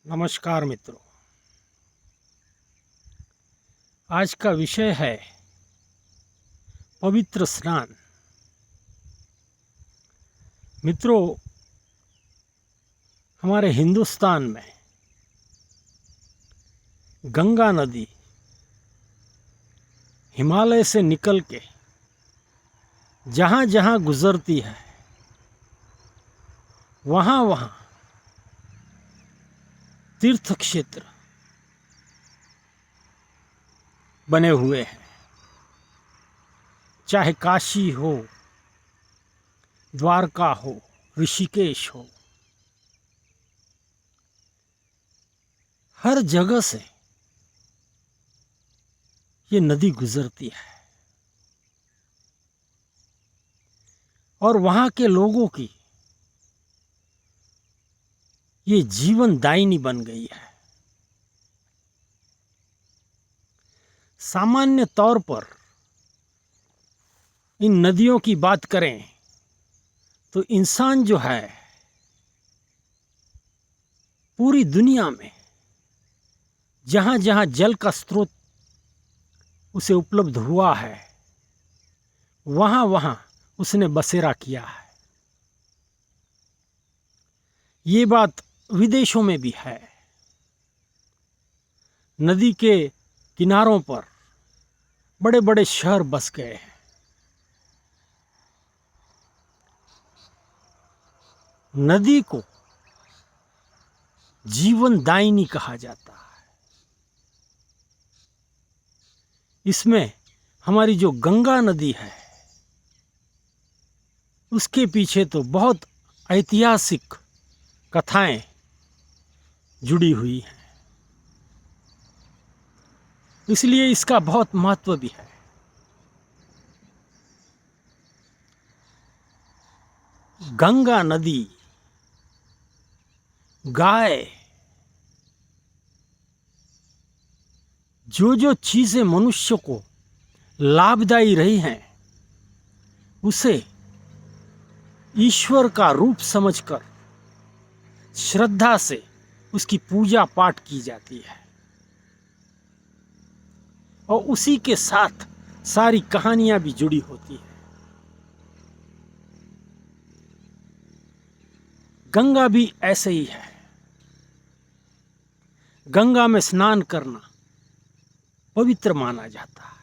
नमस्कार मित्रों। आज का विषय है पवित्र स्नान। मित्रों, हमारे हिंदुस्तान में गंगा नदी हिमालय से निकल के जहाँ जहाँ गुजरती है वहाँ वहाँ तीर्थ क्षेत्र बने हुए हैं। चाहे काशी हो, द्वारका हो, ऋषिकेश हो, हर जगह से ये नदी गुजरती है और वहाँ के लोगों की ये जीवन दायिनी बन गई है। सामान्य तौर पर इन नदियों की बात करें तो इंसान जो है पूरी दुनिया में जहाँ जहाँ जल का स्रोत उसे उपलब्ध हुआ है वहाँ वहाँ उसने बसेरा किया है। ये बात विदेशों में भी है। नदी के किनारों पर बड़े बड़े शहर बस गए हैं। नदी को जीवन दायिनी कहा जाता है। इसमें हमारी जो गंगा नदी है उसके पीछे तो बहुत ऐतिहासिक कथाएं जुड़ी हुई हैं, इसलिए इसका बहुत महत्व भी है। गंगा नदी, गाय, जो जो चीजें मनुष्य को लाभदायी रही हैं उसे ईश्वर का रूप समझकर श्रद्धा से उसकी पूजा पाठ की जाती है और उसी के साथ सारी कहानियां भी जुड़ी होती हैं। गंगा भी ऐसे ही है। गंगा में स्नान करना पवित्र माना जाता है।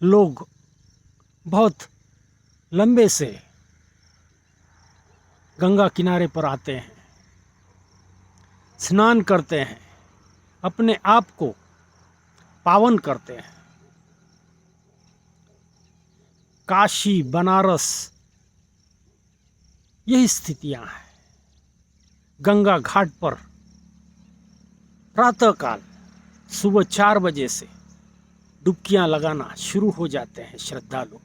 लोग बहुत लंबे से गंगा किनारे पर आते हैं, स्नान करते हैं, अपने आप को पावन करते हैं। काशी, बनारस, यही स्थितियां हैं। गंगा घाट पर प्रातःकाल सुबह 4 बजे से डुबकियां लगाना शुरू हो जाते हैं श्रद्धालु।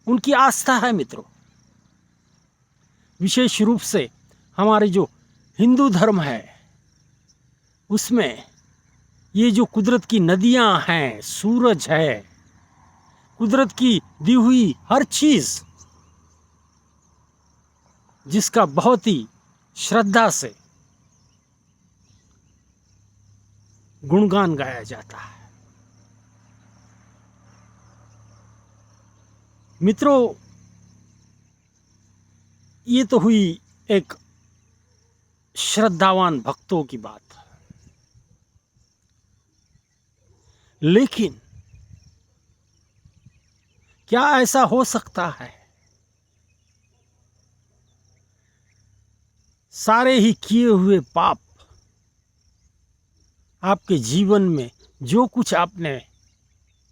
उनकी आस्था है मित्रों। विशेष रूप से हमारे जो हिंदू धर्म है उसमें ये जो कुदरत की नदियां हैं, सूरज है, कुदरत की दी हुई हर चीज जिसका बहुत ही श्रद्धा से गुणगान गाया जाता है। मित्रों, ये तो हुई एक श्रद्धावान भक्तों की बात, लेकिन क्या ऐसा हो सकता है सारे ही किए हुए पाप, आपके जीवन में जो कुछ आपने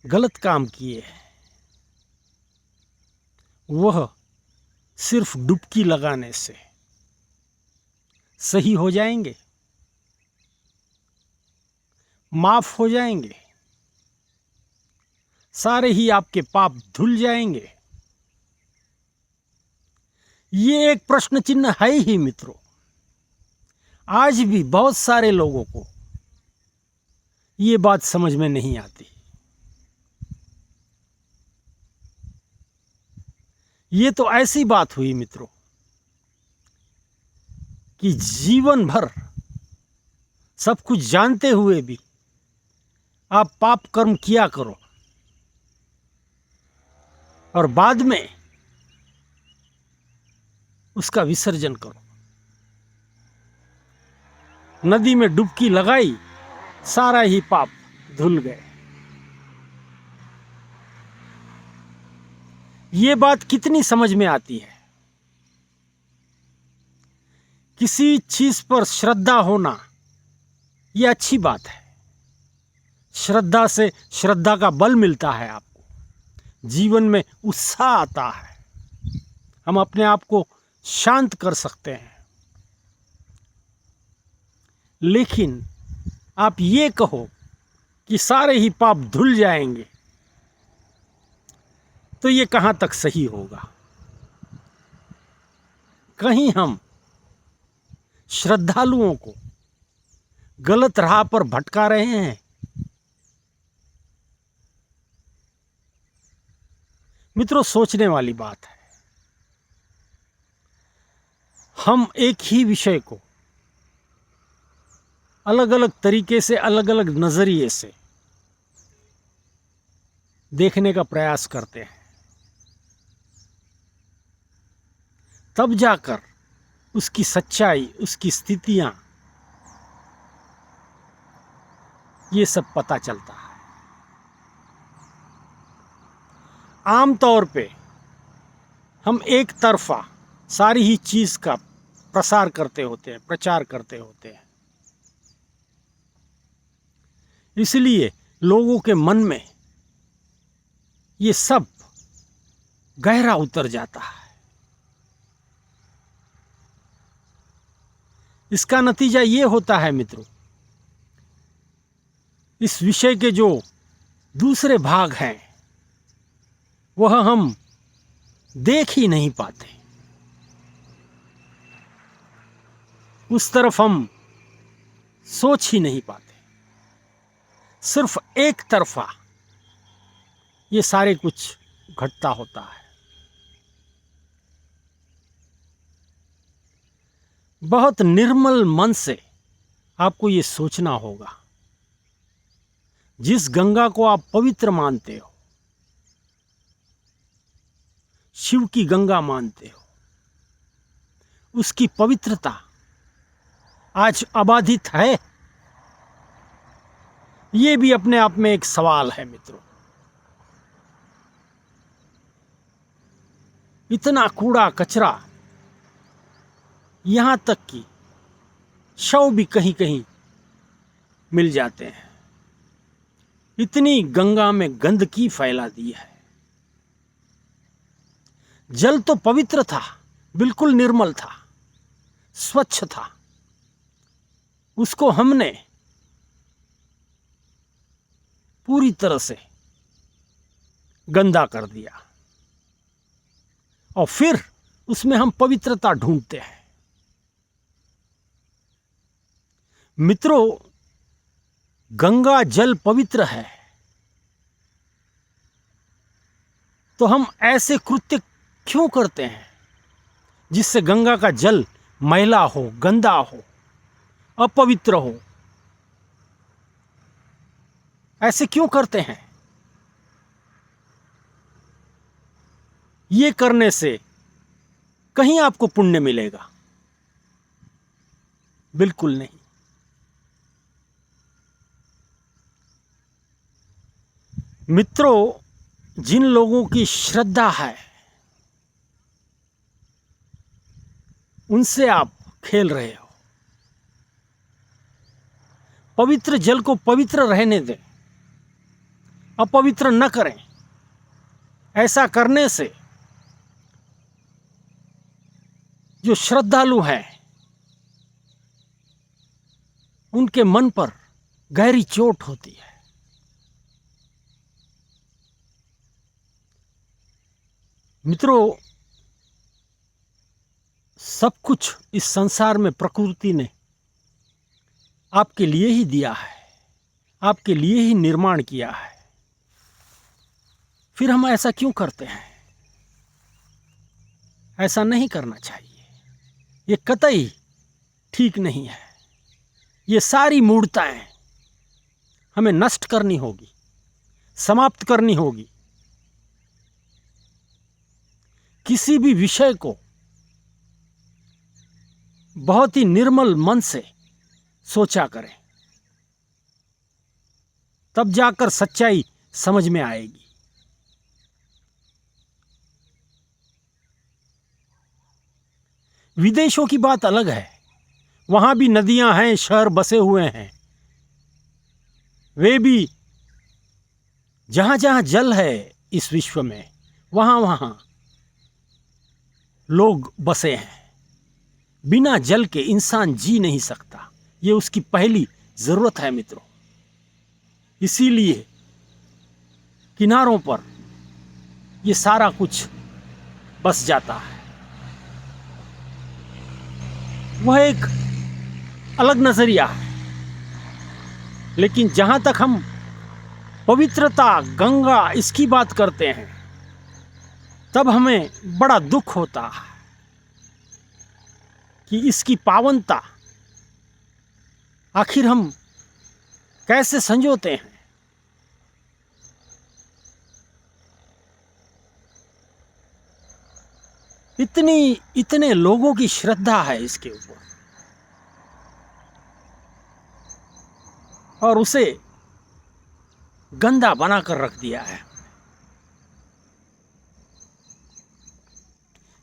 गलत काम किए हैं वह सिर्फ डुबकी लगाने से सही हो जाएंगे, माफ हो जाएंगे, सारे ही आपके पाप धुल जाएंगे? ये एक प्रश्न चिन्ह है ही मित्रों। आज भी बहुत सारे लोगों को ये बात समझ में नहीं आती। ये तो ऐसी बात हुई मित्रों कि जीवन भर सब कुछ जानते हुए भी आप पाप कर्म किया करो और बाद में उसका विसर्जन करो। नदी में डुबकी लगाई, सारा ही पाप धुल गए। ये बात कितनी समझ में आती है। किसी चीज पर श्रद्धा होना यह अच्छी बात है। श्रद्धा से श्रद्धा का बल मिलता है, आपको जीवन में उत्साह आता है, हम अपने आप को शांत कर सकते हैं। लेकिन आप ये कहो कि सारे ही पाप धुल जाएंगे, तो ये कहां तक सही होगा। कहीं हम श्रद्धालुओं को गलत राह पर भटका रहे हैं। मित्रों, सोचने वाली बात है। हम एक ही विषय को अलग अलग तरीके से, अलग अलग नजरिए से देखने का प्रयास करते हैं, तब जाकर उसकी सच्चाई, उसकी स्थितियां, ये सब पता चलता है। आमतौर पे हम एक तरफा सारी ही चीज का प्रसार करते होते हैं, प्रचार करते होते हैं। इसलिए लोगों के मन में ये सब गहरा उतर जाता है। इसका नतीजा ये होता है मित्रों, इस विषय के जो दूसरे भाग हैं वह हम देख ही नहीं पाते, उस तरफ हम सोच ही नहीं पाते। सिर्फ एक तरफा ये सारे कुछ घटता होता है। बहुत निर्मल मन से आपको ये सोचना होगा, जिस गंगा को आप पवित्र मानते हो, शिव की गंगा मानते हो, उसकी पवित्रता आज अबाधित है। ये भी अपने आप में एक सवाल है मित्रों। इतना कूड़ा कचरा, यहां तक कि शव भी कहीं कहीं मिल जाते हैं। इतनी गंगा में गंदगी फैला दी है। जल तो पवित्र था, बिल्कुल निर्मल था, स्वच्छ था, उसको हमने पूरी तरह से गंदा कर दिया और फिर उसमें हम पवित्रता ढूंढते हैं। मित्रों, गंगा जल पवित्र है तो हम ऐसे कृत्य क्यों करते हैं जिससे गंगा का जल मैला हो, गंदा हो, अपवित्र हो? ऐसे क्यों करते हैं? ये करने से कहीं आपको पुण्य मिलेगा? बिल्कुल नहीं। मित्रों, जिन लोगों की श्रद्धा है उनसे आप खेल रहे हो। पवित्र जल को पवित्र रहने दें, अपवित्र न करें। ऐसा करने से जो श्रद्धालु हैं उनके मन पर गहरी चोट होती है। मित्रों, सब कुछ इस संसार में प्रकृति ने आपके लिए ही दिया है, आपके लिए ही निर्माण किया है। फिर हम ऐसा क्यों करते हैं? ऐसा नहीं करना चाहिए। ये कतई ठीक नहीं है। ये सारी मूढ़ताएं हमें नष्ट करनी होगी, समाप्त करनी होगी। किसी भी विषय को बहुत ही निर्मल मन से सोचा करें, तब जाकर सच्चाई समझ में आएगी। विदेशों की बात अलग है, वहां भी नदियां हैं, शहर बसे हुए हैं। वे भी जहां जहां जल है इस विश्व में, वहां वहां लोग बसे हैं। बिना जल के इंसान जी नहीं सकता, ये उसकी पहली जरूरत है मित्रों। इसीलिए किनारों पर ये सारा कुछ बस जाता है। वह एक अलग नजरिया है, लेकिन जहां तक हम पवित्रता, गंगा, इसकी बात करते हैं, तब हमें बड़ा दुख होता है कि इसकी पावनता आखिर हम कैसे संजोते हैं। इतने लोगों की श्रद्धा है इसके ऊपर, और उसे गंदा बनाकर रख दिया है।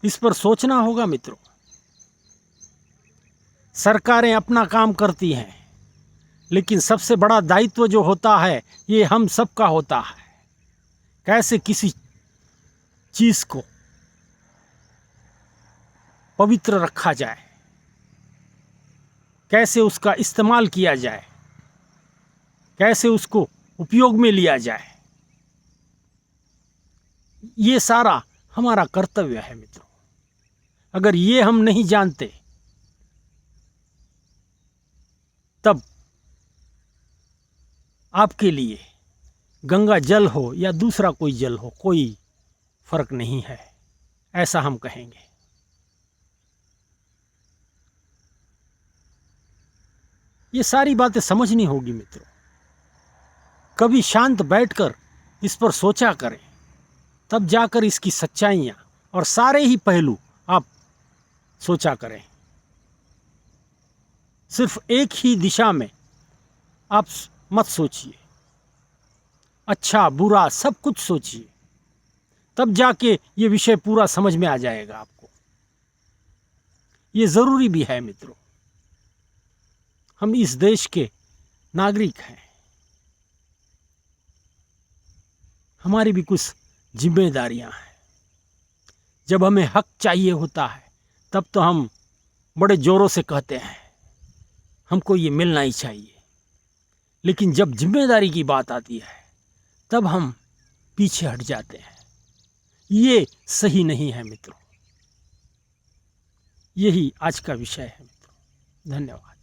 इस पर सोचना होगा मित्रों। सरकारें अपना काम करती हैं, लेकिन सबसे बड़ा दायित्व जो होता है ये हम सबका होता है। कैसे किसी चीज को पवित्र रखा जाए, कैसे उसका इस्तेमाल किया जाए, कैसे उसको उपयोग में लिया जाए, ये सारा हमारा कर्तव्य है मित्रों। अगर ये हम नहीं जानते, तब आपके लिए गंगा जल हो या दूसरा कोई जल हो, कोई फर्क नहीं है, ऐसा हम कहेंगे। ये सारी बातें समझनी होगी मित्रों। कभी शांत बैठकर इस पर सोचा करें, तब जाकर इसकी सच्चाइयां और सारे ही पहलू आप सोचा करें। सिर्फ एक ही दिशा में आप मत सोचिए, अच्छा बुरा सब कुछ सोचिए, तब जाके ये विषय पूरा समझ में आ जाएगा आपको। ये जरूरी भी है मित्रों। हम इस देश के नागरिक हैं, हमारी भी कुछ जिम्मेदारियां हैं। जब हमें हक चाहिए होता है, तब तो हम बड़े जोरों से कहते हैं हमको ये मिलना ही चाहिए, लेकिन जब जिम्मेदारी की बात आती है, तब हम पीछे हट जाते हैं। ये सही नहीं है मित्रों। यही आज का विषय है मित्रों। धन्यवाद।